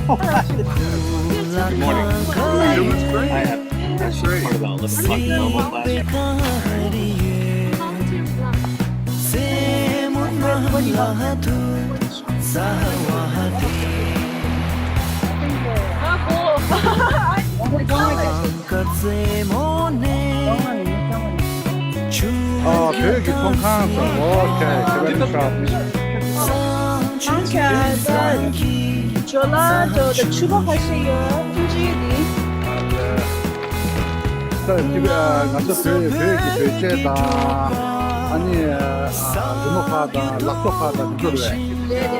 Good morning. Doing great. I have actually part of the 11 o'clock normal class. 배역이 통항서 오케이 전라도 출국하세요. 현지인이. 집에 가서 배역이 배째다 아니 주목하다 락속하다 그거를 해. 네네.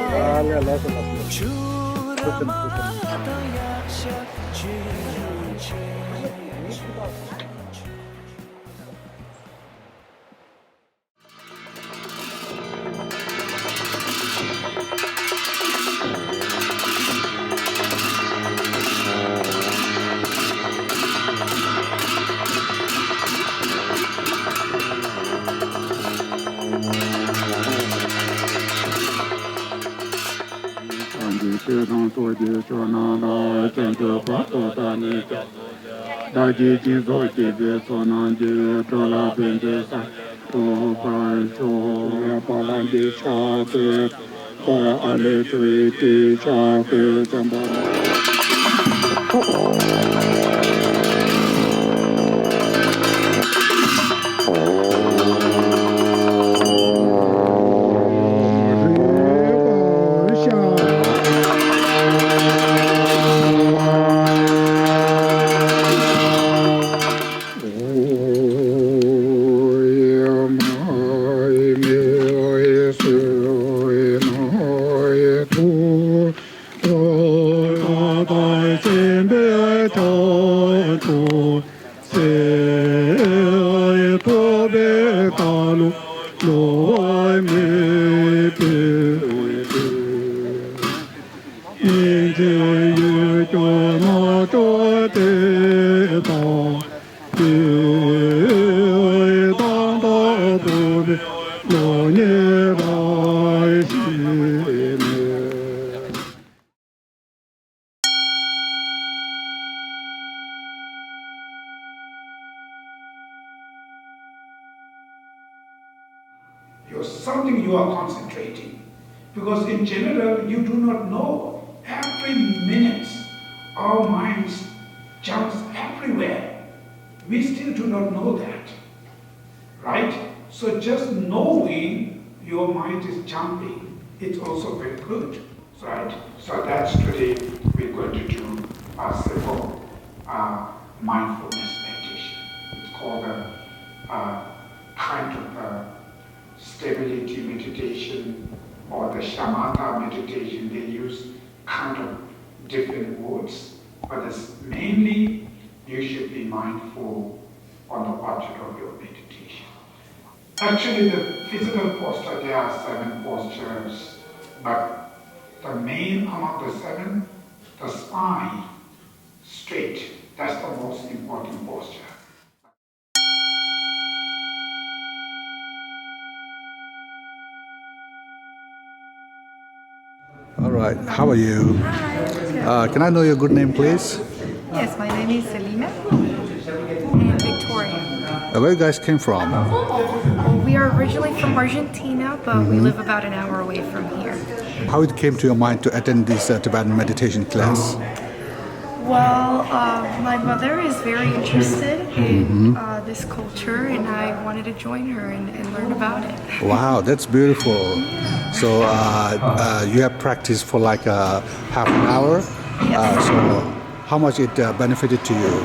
Something you are concentrating, because in general you do not know. Every minute our minds jumps everywhere. We still do not know that, right? So just knowing your mind is jumping, it's also very good, right? So that's today we're going to do a simple mindfulness meditation. It's called a kind of stability meditation or the shamatha meditation. They use kind of different words, but it's mainly you should be mindful on the object of your meditation. Actually, the physical posture, there are 7 postures, but the main among the 7, the spine straight, that's the most important posture. All right, how are you? Hi. Can I know your good name, please? Yes, my name is Selina and Victoria. Where you guys came from? Well, we are originally from Argentina, but we live about an hour away from here. How it came to your mind to attend this Tibetan meditation class? Well, my mother is very interested in this culture, and I wanted to join her and learn about it. Wow, that's beautiful. So you have practiced for like half an hour. Yes. So how much it benefited to you?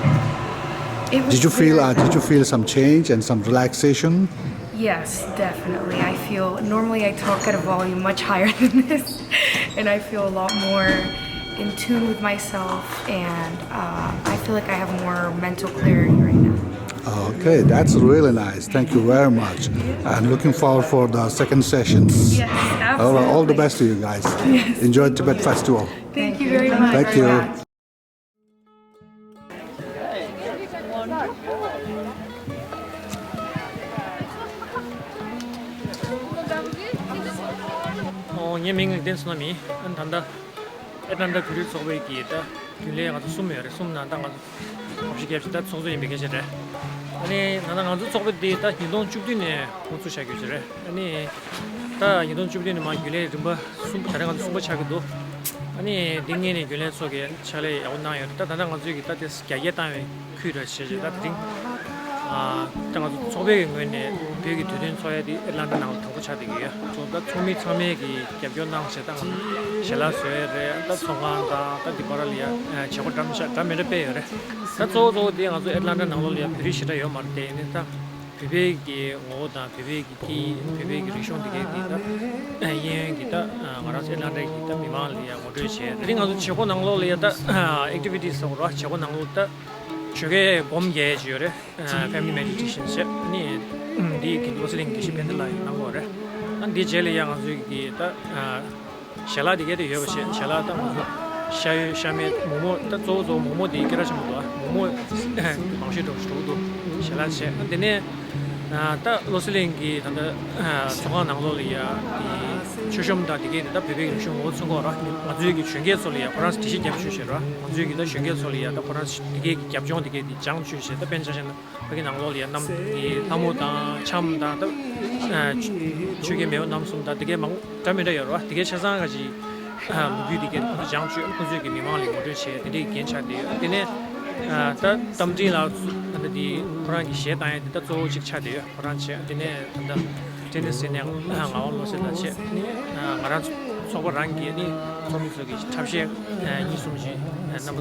It was Did you feel some change and some relaxation? Yes, definitely. I feel, normally I talk at a volume much higher than this, and I feel a lot more in tune with myself, and I feel like I have more mental clarity right now. Okay, that's really nice. Thank you very much. I'm looking forward for the second sessions. Yes, absolutely. All the best to you guys. Yes. Enjoy TIBET Festival. Thank you very much. Thank you. Nghe mình đến tsunami, anh thanda. Atlanta 그릴 속에 있기다. 균례가 가서 숨어요. 숨나 당가 없이 개다 소소히 메게지래. 아니 나는 아주 속에 있다. 이동 죽디네 고추 샤기지래. 아니 다 이동 죽디네 막 균례 좀숨 다른 거 숨어 차기도 아니 딩년의 균례 속에 차례 온나요. 다 다른 거 저기 다 스키야 땅에 그를 시제다 딩 당가 소백의 거네 벽이 되는 소야디 애틀랜타 나올 타고 차디기야. 저가 초미 참에기 개변당 세당 샬라스에 다 송한다 다 디코랄이야. 저거 담메르 빼요래. 다 저저디 가서 애틀랜타 나올이야. 비리시다요 말테니타. 비베기 오다 비베기 리숑디게기다. 예기다 가라스 애틀랜타 기다 미만리야 모르시에. 링아도 저거 나올이야다 액티비티스 서로 저거 나올다 저게 봄게 지요래 패밀리 메디테이션스 아니 디 로슬링 디시펜드 라인 나고래 안 디젤이 양아주기 다 샬라디게도 여보시 샬라다 샤메 모모 다 조조 모모 디게라 참도 모모 방시도 스토도 샬라체 근데 다 로슬링기 단다 정한 나로리아 추첨다 디게 다 베베기 좀 오츠고라 아주기 chuyển 소리야 프랑스 디시 잡주시라 아주기 다 chuyển 소리야 다 프랑스 디게 잡종 디게 장 주시 다 벤자신 거기 나로리아 남이 나무다 참다 다 주게 매우 남숨다 디게 막 담에다 여러 디게 차상가지 무비디게 장주 그주기 미만리 모르시 디게 괜찮대 근데 다 담진라 근데 프랑기 시에다에 다 조직 차대요 프랑치 근데 단다 제네스냐 ngawang losel che ni ngaran sobo rangi ni somisogi tabshi ni sumji nam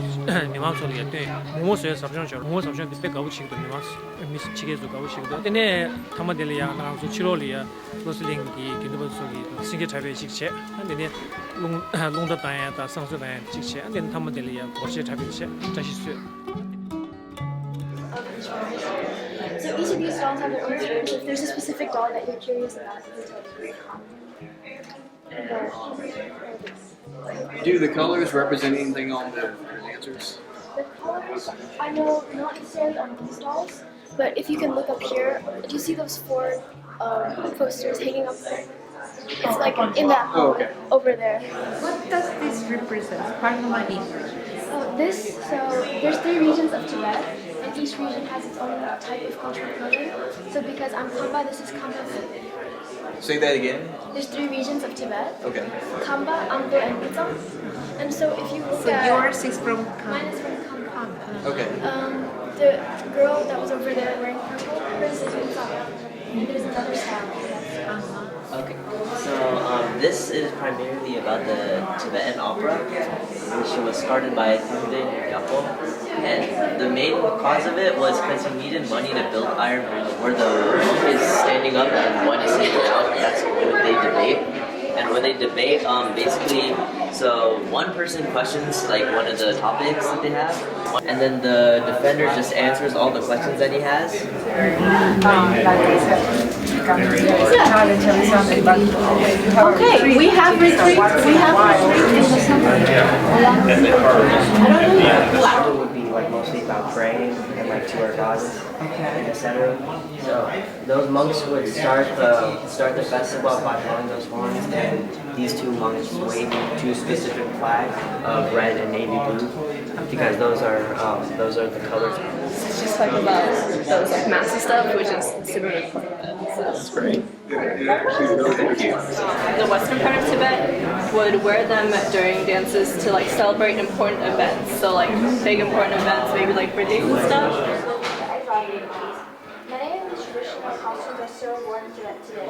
mimang sogi te momo soe sabjong jo momo sabjong de pe gawu chigdo mimang mis chige zo gawu chigdo tene tamadele ya na zo chiroli ya loseling gi kindo sogi singe tabe chigche tene longda ta ya ta sangso ta ya chigche tene tamadele ya borche tabe che tashi su. So each of these dolls have their own stories. If there's a specific doll that you're curious about, you can tell me. Do the colors represent anything on the answers? The colors, I know not necessarily on these dolls, but if you can look up here, do you see those four posters hanging up there? It's like in that hall over there. What does this represent? So there's 3 regions of Tibet, and each region has its own type of cultural clothing. So because I'm Kamba, this is Kamba food. Say that again. There's 3 regions of Tibet. Okay. Kamba, Amdo, and Putsang. And so if you look at... yours is from Mine is from Kamba. Okay. The girl that was over there wearing purple, hers is Putsang. There's another style. Okay, so this is primarily about the Tibetan opera, which was started by Tamding Tseten, and the main cause of it was because he needed money to build Iron Bridge, where the monk is standing up and one is sitting down. That's what they debate. And when they debate, basically, so one person questions like one of the topics that they have, and then the defender just answers all the questions that he has. Okay, we have retreats. We have retreats in the summer. It would be like mostly about praying and like to our gods, etc. So those monks would start the festival by blowing those horns, and these 2 monks wave 2 specific flags of red and navy blue, because those are the colors. It's just like about those like massy stuff, which is super important. That's great. The western part of Tibet would wear them during dances to like celebrate important events. So like big important events, maybe like birthdays and stuff. Many of the traditional costumes are still worn in Tibet today.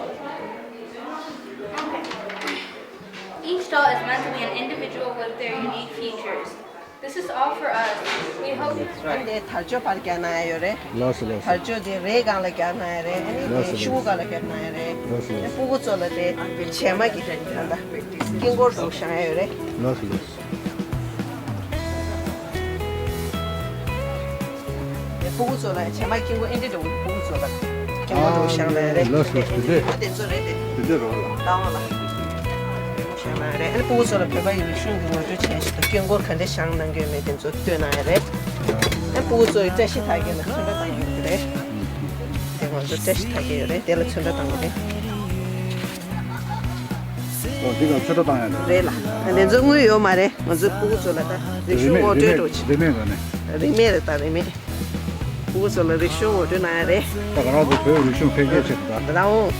Each doll is meant to be an individual with their unique features. This is all for us. We hope 근데 달조 발견나요래. Loseling. 달조디 레강을 견나요래. 아니 슈가를 견나요래. 부부절에 제막이 된다. 긴고도 샤요래. Loseling. 부부절에 제막 긴고 인데도 부부절에. 긴고도 샤요래. Loseling today. Today 나와라. 샤요래. 아니 부부절에 배가 유순 거도 제시도 긴고 근데 샹는 게 메든 저 되나요래. 부부절에 제시 타기는 천다 당기래. 내가 저 제시 타기래. 내가 천다 당기래. 네가 쳐다봐야 돼. 그래라. 근데 정말 요 말에 먼저 부서라다. 리쇼 어디로지? 리메가네. 리메다 리메. 부서라 리쇼 어디나래? 다가라도 그 리쇼 폐기해 줬다. 그다음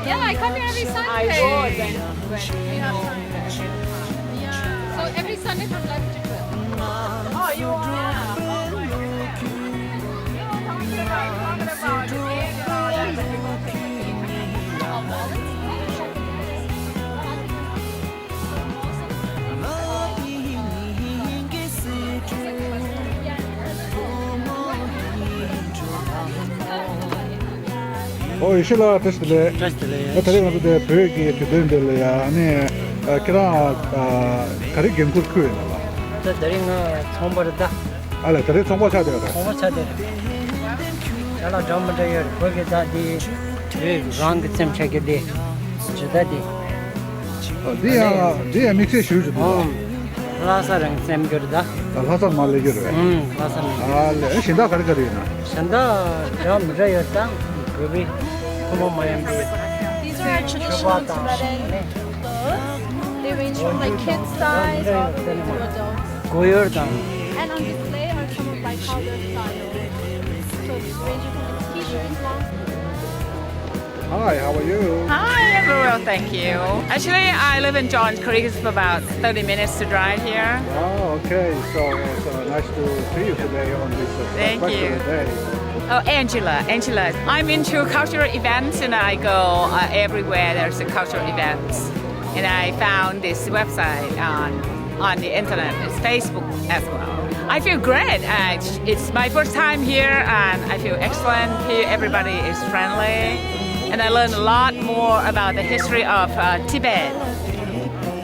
Yeah, I come here every Sunday. I would when we have Sunday. Yeah. So every Sunday from 11 to 12. Oh, you are? Yeah. 이실라 테스트래. 테스트래 가서 대 배기 되는데야. 아니 그라 가리 gemkur ku에나. 저 드링은 처음 버렸다. 알아, 저래 정보 찾아야 돼. 정보 찾아야 돼. 잘라 점들이요. 거기다디 랑 좀 check이디. 저다디. 디야 믹스 슈즈. 라사랑 쌤 거다. 라사 말레 거래. 라사. 아, 신다 가르가리나. 신다 좀 저였다. 그비 These are traditional Tibetan clothes. They range from like kid size all the way to adults. 고열당. And on display are some of like Kalden style. So it's ranging from t-shirts, long. Hi, how are you? Hi, very well, thank you. Actually, I live in Johns Creek. It's about 30 minutes to drive here. Oh, okay. So nice to see you today on this Thank you. day. Oh, Angela. I'm into cultural events and I go everywhere there's a cultural events. And I found this website on the internet. It's Facebook as well. I feel great. It's my first time here and I feel excellent here. Everybody is friendly. And I learned a lot more about the history of Tibet.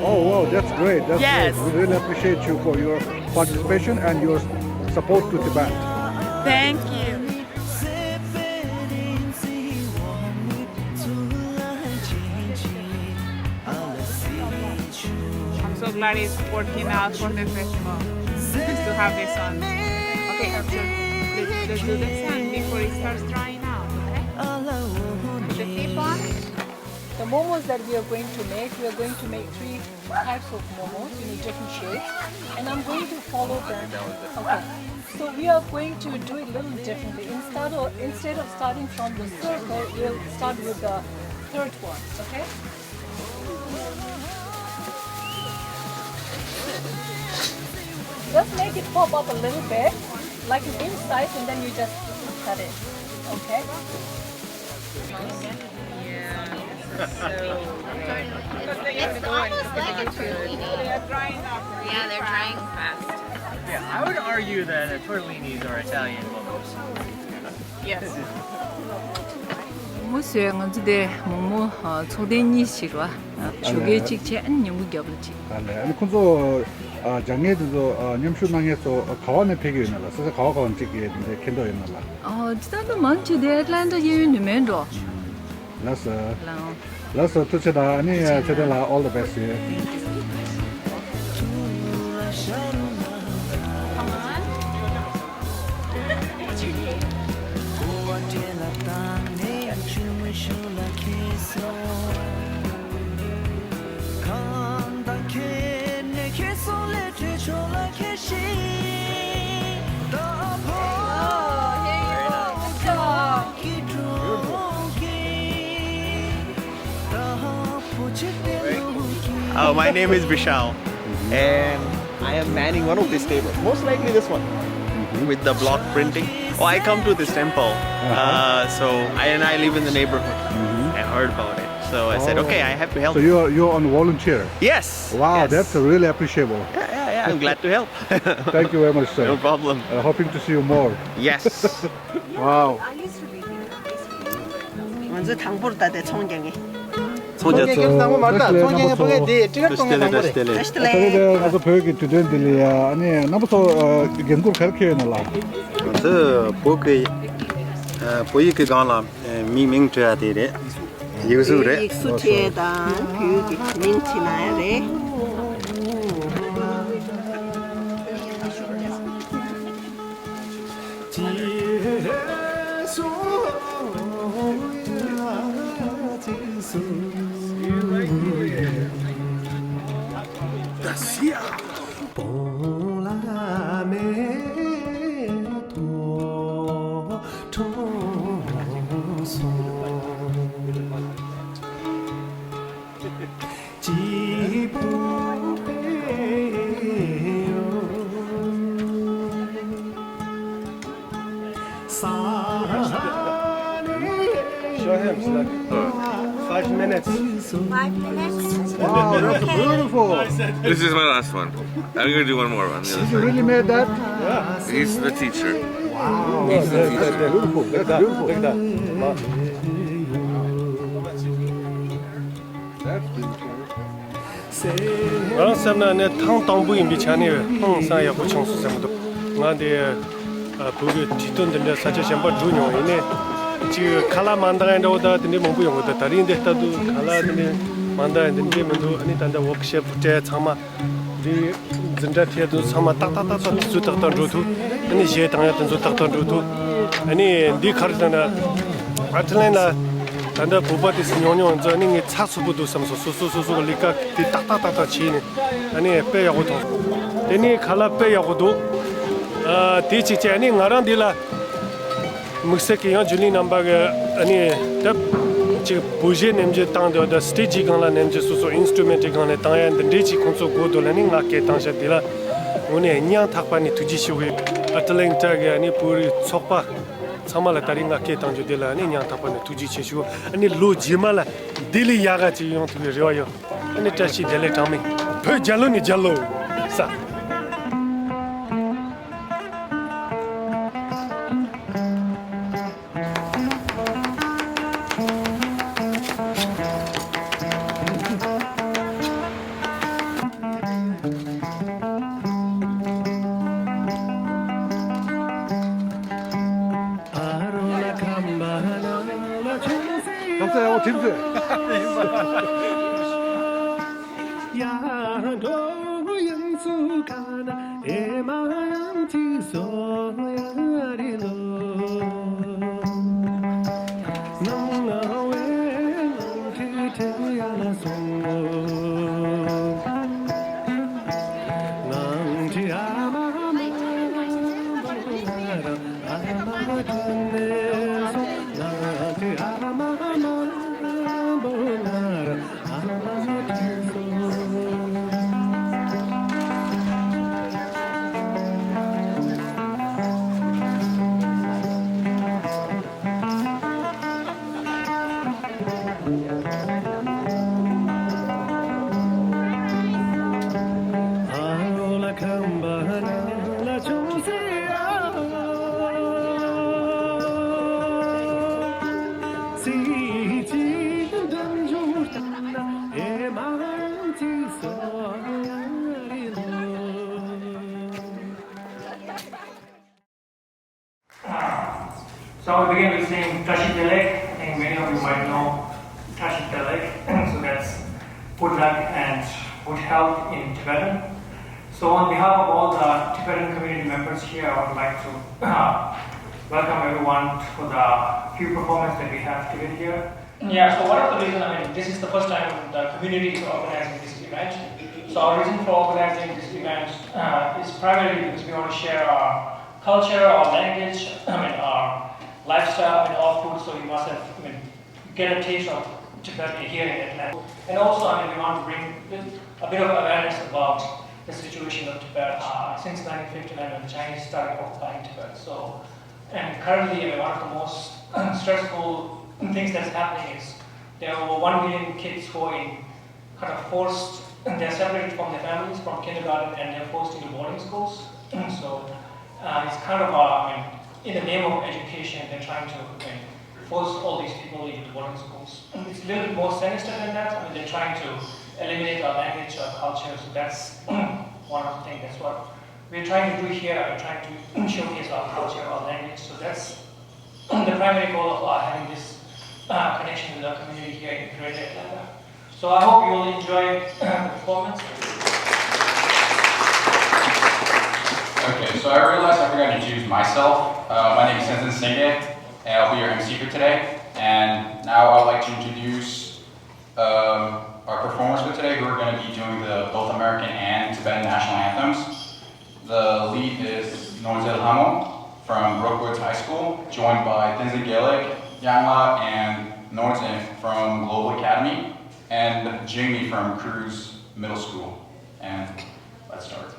Oh, wow, that's great. That's Yes. great. We really appreciate you for your participation and your support to Tibet. Thank you. I'm so glad it's working out for the festival. Just to have this on. Okay, so let's do the sand before it starts drying out, okay? The tip on. The momos that we are going to make 3 types of momos in different shapes, and I'm going to follow them. Okay. So we are going to do it a little differently. Instead of starting from the circle, we'll start with the third one. Okay. Just make it pop up a little bit, like an inch size, and then you just cut it. Okay. It's almost like a tortellini. They're drying up. Yeah, they're drying fast. Yeah, I would argue that tortellinis are Italian momos. Yes. 무수의 언제대 뭐뭐 초대니 시로 조개 직체 안녕 겨불지. 아니 콘소 장애도 냠슈낭에서 가와네 폐기였나라. 그래서 가와가 찍기했는데 캔도였나라. 지난도 많지 Atlanta 예윤면도. Let's today 아니 제대로 all the best here. My name is Vishal, and I am manning one of these tables. Most likely this one, with the block printing. Oh, I come to this temple, so I live in the neighborhood. I heard about it, so I said, okay, I have to help. So you're on volunteer? Yes. Wow, yes. That's really appreciable. Yeah, I'm glad to help. Thank you very much, sir. No problem. Hoping to see you more. Yes. Wow. 먼저 당보르다 대 총경이. 어떻게 가서 배우기 주된들이야. 아니 나부터 연구 가르쳐야 나라. 저 보이게 가나 미밍줘야 되래. 유수래. 수티에다 교육이 민티나래. Show him, like 5 minutes. 5 minutes? Wow, that's beautiful. This is my last one. I'm going to do one more on the other You side. really made that? Yeah. He's the teacher. Wow, He's the that's teacher. beautiful. That's beautiful. Look at that. That's beautiful. Well, some of the town tambu in Bichani, Saya Puchong Susamdo. One day, Pugu Titon, the suggestion about Junior in it. Kala Manda and Oda, the name of the Tarin de Tadu, Kala, the Manda and the name and the workshop, Tama, the Zendatia, Sama Tata, Sutatan Rutu, and the Jetan Sutatan Rutu, and the Cardana Atlanta. And the Pupat is Nyono and Joining it Hatsubudu, some Lika, the Tata Chin, and a pay auto. Any color pay auto, teaching any Narandilla Museki, Julie Nambaga, any Bujin and Jetan, the staging on and just also instrumenting on a time and the Dichi Conso Godo Learning Market Tanjadilla, only a Nyan Tapani to Jishu, Atlanta, any Puri Sopa. Samala taringa ke tanju dela ni nyang tapane tuji chechu ani lo jimala dili yaga chi yong tu ryo ani tashi dele tami pe jalo ni jalo sa So we begin with saying Tashi Delek. I think many of you might know Tashi Delek. So that's good luck and good health in Tibetan. So on behalf of all the Tibetan community members here, I would like to welcome everyone for the few performances that we have together here. Yeah, so one of the reasons, this is the first time the community is organizing this event. So our reason for organizing this event is primarily because we want to share our culture, our language, our lifestyle, our food, so you must have, get a taste of Tibet here in Atlanta. And also, we want to bring a bit of awareness about the situation of Tibet since 1959 when the Chinese started occupying Tibet. So, and currently, one of the most stressful things that's happening is there are over 1 million kids who are in kind of forced, they're separated from their families, from kindergarten, and they're forced into boarding schools. So it's kind of, in the name of education, they're trying to force all these people into boarding schools. It's a little bit more sinister than that. I mean, they're trying to eliminate our language, our culture, so that's one of the things. That's what we're trying to do here. We're trying to showcase our culture, our language, so that's the primary goal of having this connection with our community here in Greater Atlanta. So I hope you will enjoy the performance. Okay, so I realized I forgot to introduce myself. My name is Tamding Tseten, and I'll be your MC for today. And now I would like to introduce our performers for today, who are going to be doing the both American and Tibetan national anthems. The lead is Ngawang Losel from Brookwoods High School, joined by Thinley, Yangla, and Norton from Global Academy, and Jingmi from Cruz Middle School. And let's start.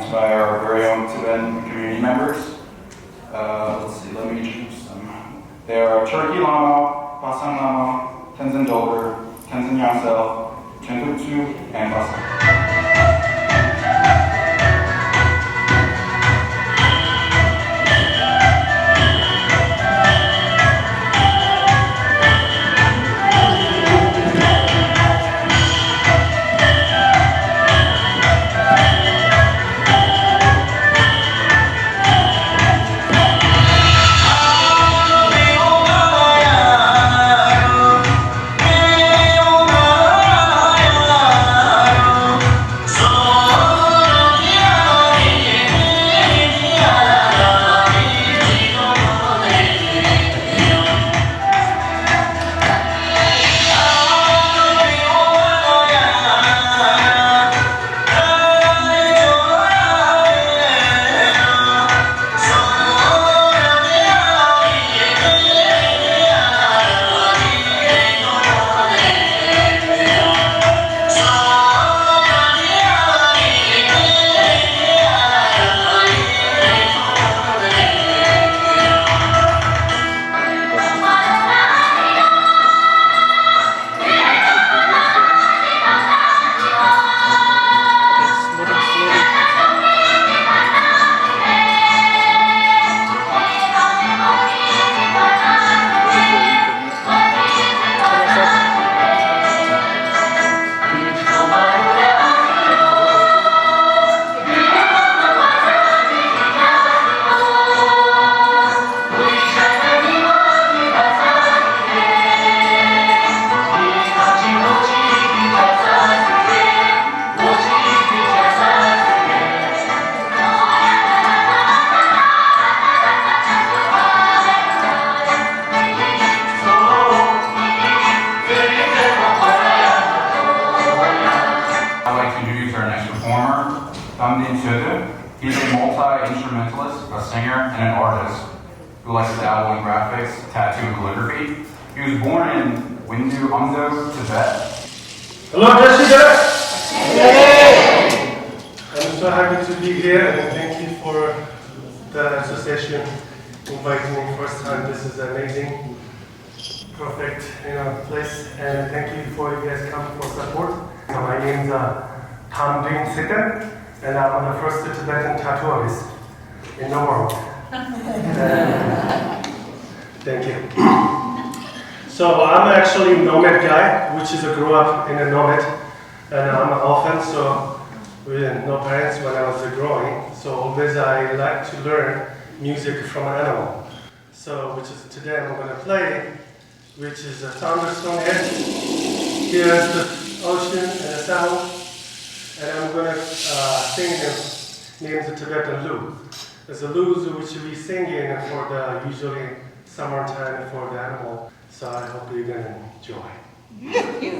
By our very own Tibetan community members. Let's see, let me introduce them. They are Cherokee Lama, Pasang Lama, Tenzin Dolder, Tenzin Yonsel, Chenputsu, and Pasang. Tamding Tseten. He's a multi-instrumentalist, a singer, and an artist who likes to dabble in graphics, tattoo, and calligraphy. He was born in Windu-Ungdo, Tibet. Hello, Jessica! Hey! I'm so happy to be here, and thank you for the association inviting me first time. This is amazing, perfect, place, and thank you for you guys coming for support. So my name is Tamding Tseten, and I'm the first Tibetan tattoo artist in the world. Thank you. So I'm actually a nomad guy, which is I grew up in a nomad, and I'm an orphan, so with no parents when I was growing. So always I like to learn music from an animal. So which is today I'm going to play, which is a thunderstorm edge. Here's the ocean and the sound, and I'm going to sing the names of Tibetan loo. There's a loo which we sing in for the usually summertime for the animal. So I hope you're going to enjoy. Thank you.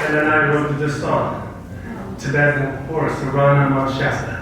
And then I wrote this song, Tibetan horse, run among Shasta.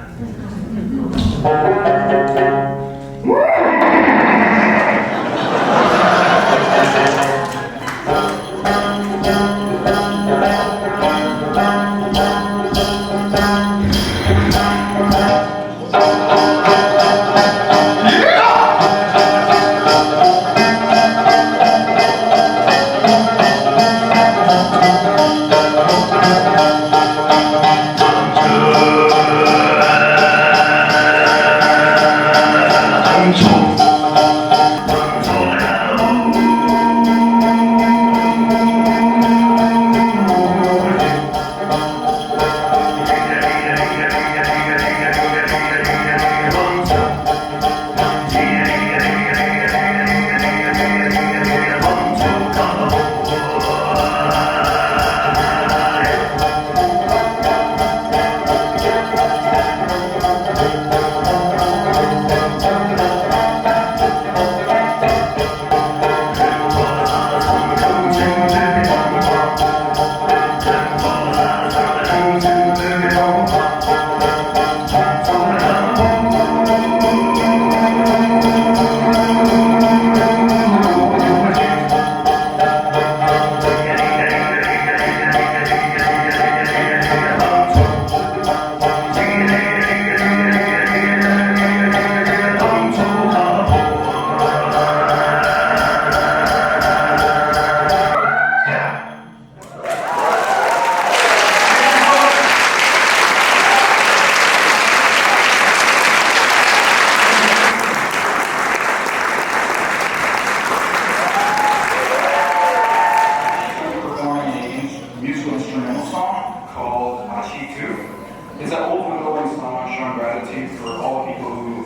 It's that ultimate holy song showing gratitude for all people who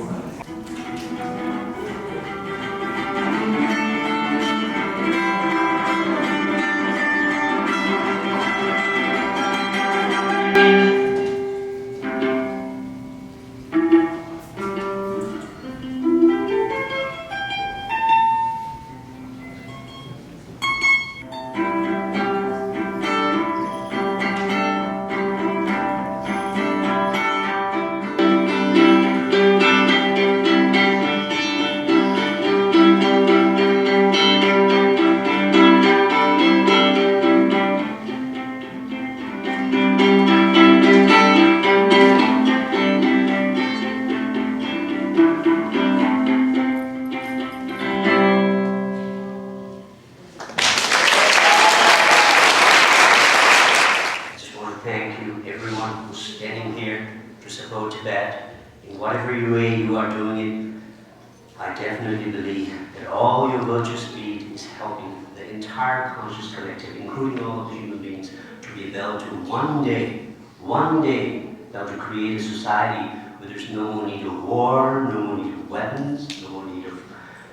Tibet, in whatever way you are doing it, I definitely believe that all your virtuous deed is helping the entire conscious collective, including all of the human beings, to be able to one day, be able to create a society where there's no more need of war, no more need of weapons, no more need of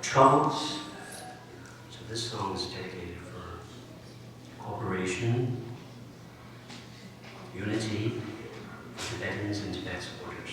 troubles. So this song is dedicated for cooperation, unity, Tibetans and Tibet supporters.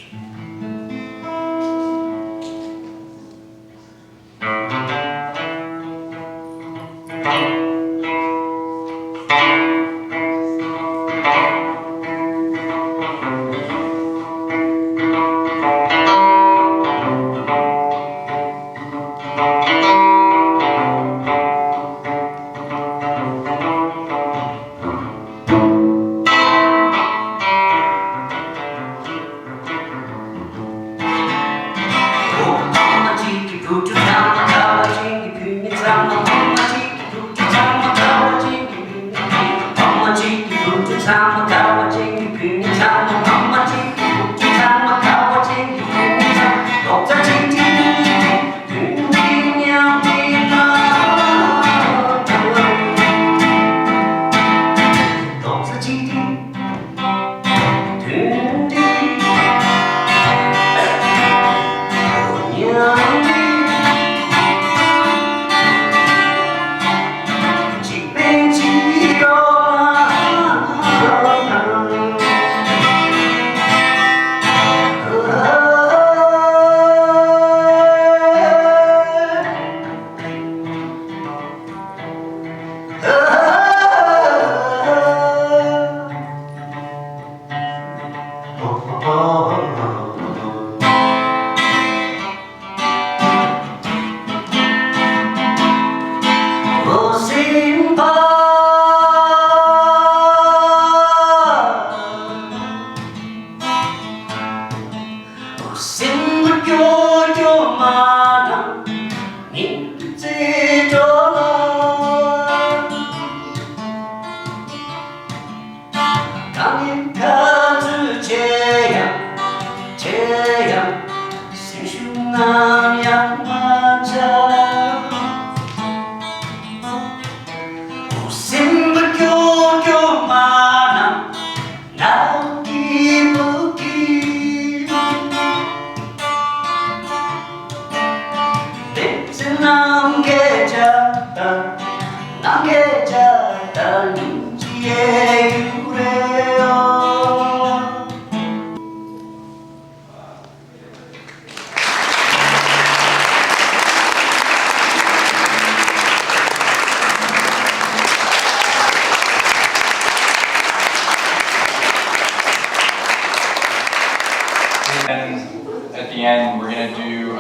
At the end, we're going to do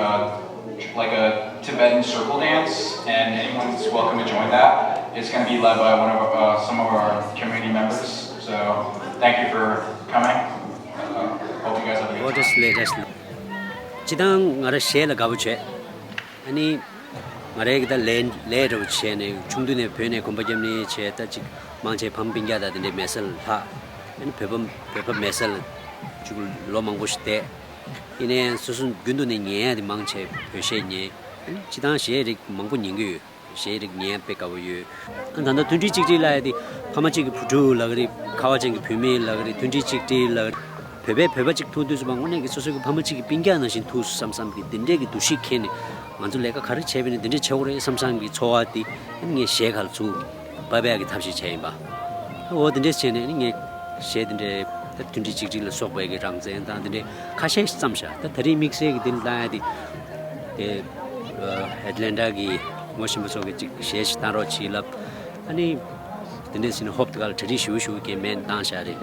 like a Tibetan circle dance, and anyone's welcome to join that. It's going to be led by some of our community members. So thank you for coming. Hope you guys have a good time. Chidang ngara shela gabuche ani ngare gida le che ne chungdune phene kombajamni che ta chi mangche phambingya da de mesal ha ani phebam mesal chugul lo mangboshte ine susun gyundune nye di mangche pheshe nye chidang sherik mangbu ningyu sherik nye pekawu andanda tunji chigji la di phamachi gi phudu lagri khawajing gi phimi lagri tunji chigti lag 페베직 투두스 방문에 소소가 밤을치기 빙겨하는 신 투수 삼삼기 딘데기 두시케니 먼저 내가 가르쳐베는 딘데 저거에 삼삼기 좋아디 이게 시행할 수 바베하게 탑시 체인바 어딘데 세네 이게 셰딘데 딘데 직질을 속베게 랑제한다는데 카셰 삼샤 다리 믹스에 딘다디 에 애틀랜타기 모심소게 셰시 따로 치랍 아니 딘데스는 홉트갈 트리슈슈게 맨 단샤리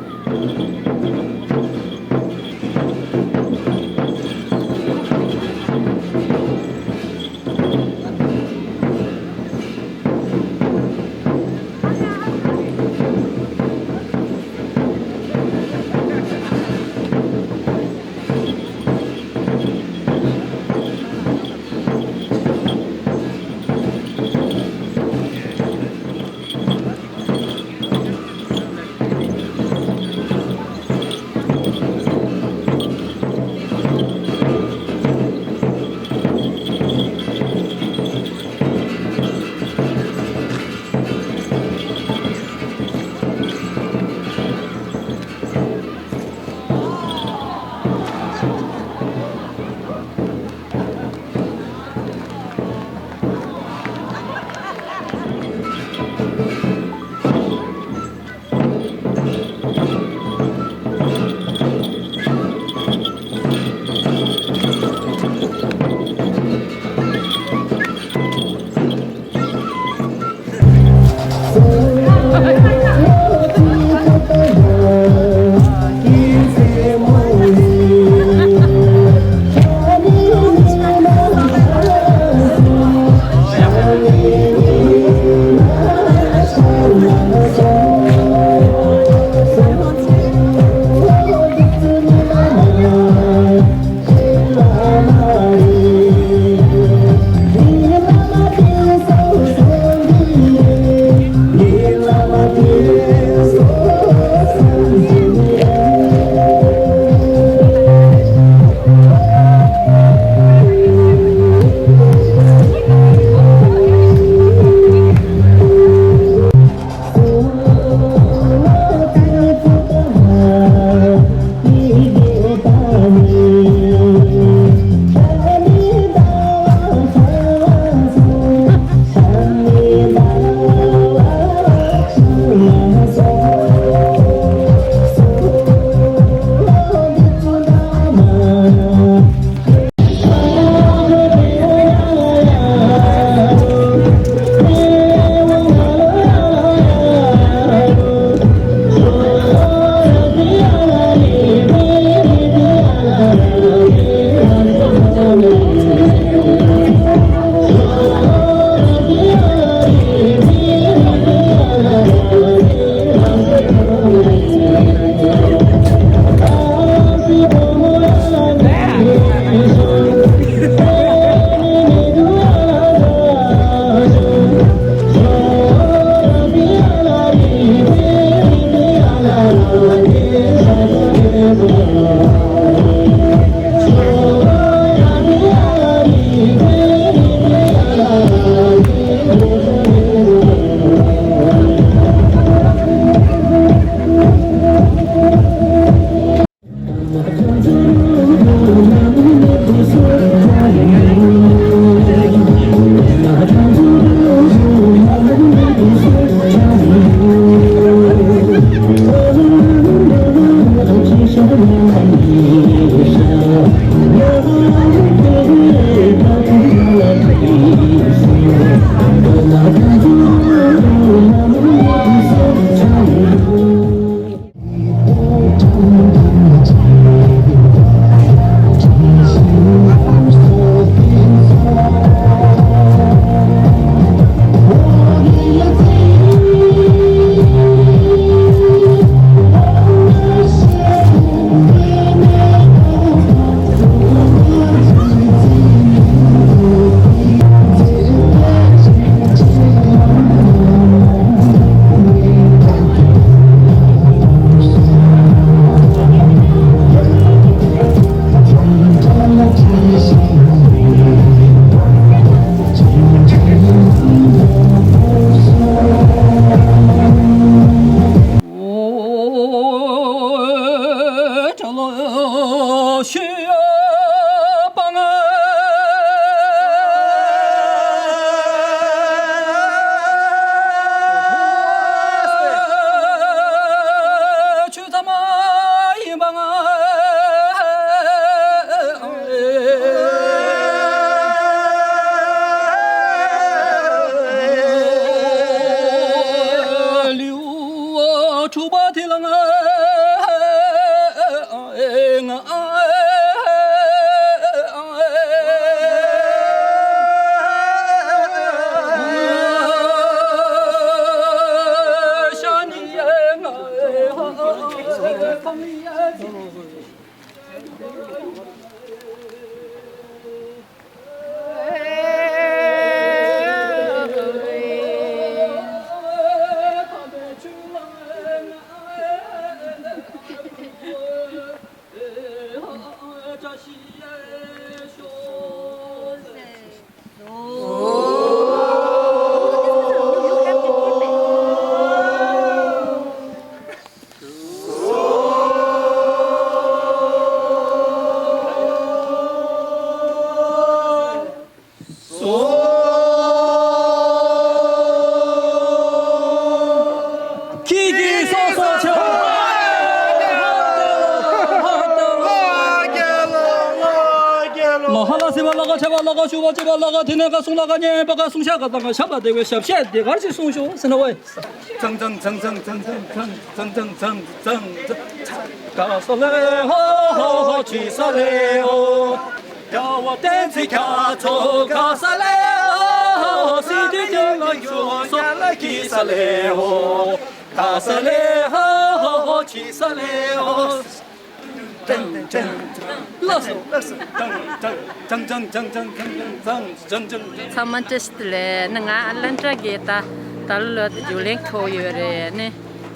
Manchester Ngawang Losel tallo julen koyore ne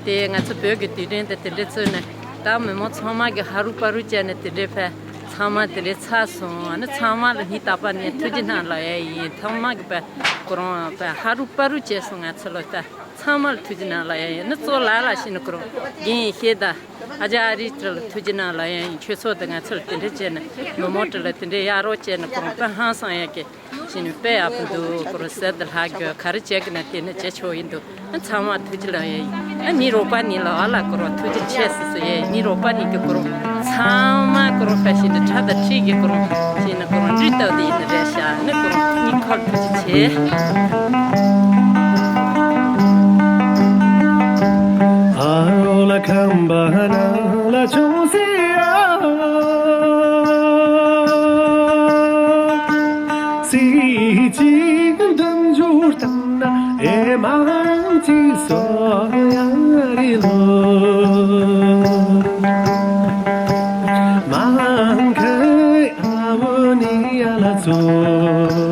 te ngats böge tidin te teletsune ta me mo tsama ge haru paru chane te defa tsama te tsaso ne tsama le hitapa ne tujina la ye thama ge pa koron pa haru paru cheso ngatslo ta tsama tujina la ye ne so la la shin kro gi heda ajari tro tujina la ye cheso de ngatsl te chene mo motle te yaro chene koron pa hansa yake shin pe apudu proced hag kharchek na tene checho indo tsama tujila ye ni ropa ni la ala kro tuji cheso ye ni ropa ni ke kro tsama kro fashion de chada chige kro shin kro rito de in resha ne kro ni khol tuji Arola kambana la chosia si ji dan jur tanna e man ti so yari lo man kai amoni ala zo